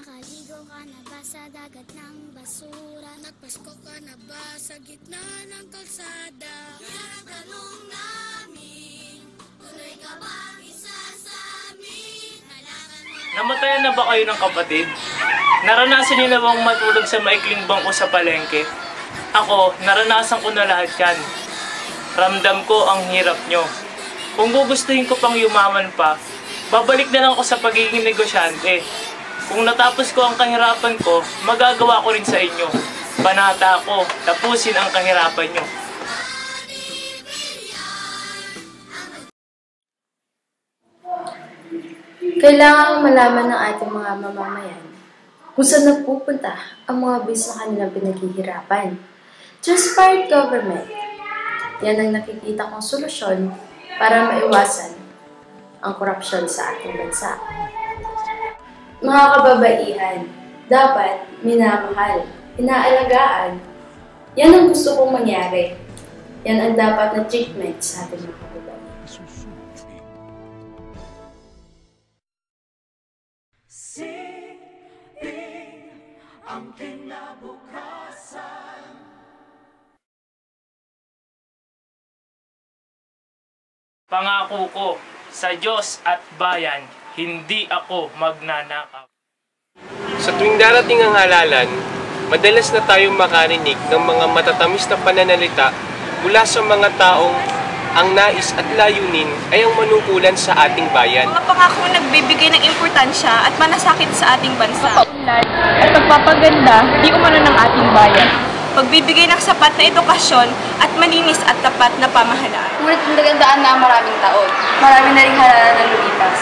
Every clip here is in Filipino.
Nakaligo ka na ba sa dagat ng basura? Nagpasko ka na ba sa gitna ng kalsada? Yan ang tanong namin, tuloy ka bang isa sa amin? Namatayan na ba kayo ng kapatid? Naranasan niyo na bang matulog sa maikling bangko sa palengke? Ako, naranasan ko na lahat yan. Ramdam ko ang hirap nyo. Kung gugustuhin ko pang yumaman pa, babalik na lang ako sa pagiging negosyante. Kung natapos ko ang kahirapan ko, magagawa ko rin sa inyo. Banata ako, tapusin ang kahirapan nyo. Kailangan malaman ng ating mga mamamayan kung saan nagpupunta ang mga bis na kanilang pinaghihirapan. Transparent government. Yan ang nakikita kong solusyon para maiwasan ang korupsyon sa ating bansa. Mga kababaihan, dapat minamahal, inaalagaan. Yan ang gusto kong mangyari. Yan ang dapat na treatment sa ating mga kababaihan. Ang kinabukasan. Pangako ko sa Diyos at bayan, hindi ako magnanakaw. Sa tuwing darating ang halalan, madalas na tayong makarinig ng mga matatamis na pananalita mula sa mga taong ang nais at layunin ay ang manungkulan sa ating bayan. Mga pangakong nagbibigay ng importansya at manasakit sa ating bansa. Paunlad at pagpapaganda, di umano ng ating bayan. Pagbibigay ng sapat na edukasyon at malinis at tapat na pamahalaan. Ngunit nagandaan na ang maraming taon. Marami na rin halalan na lumipas.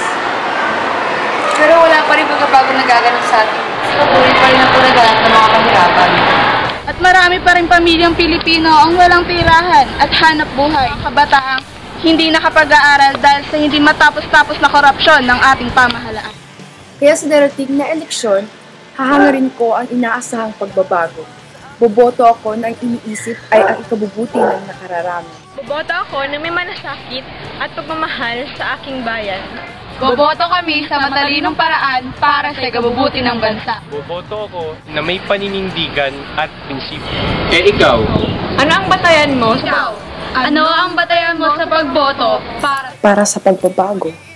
Pero wala pa rin pagbabago nagaganap sa atin. Patuloy pa rin ang pulaganap ng mga kahirapan. At marami pa rin pamilyang Pilipino ang walang tirahan at hanap buhay. Kabataang hindi nakapag-aaral dahil sa hindi matapos-tapos na korupsyon ng ating pamahalaan. Kaya sa darating na eleksyon, hahangarin ko ang inaasahang pagbabago. Boboto ako na ang iniisip ay ang ikabubuti ng nakararami. Boboto ako na may malasakit at pagmamahal sa aking bayan. Boboto kami sa matalinong paraan para sa ikabubuti ng bansa. Boboto ako na may paninindigan at prinsipyo. Eh ikaw? Ano ang batayan mo sa Ano ang batayan mo sa pagboto Para sa pagbabago.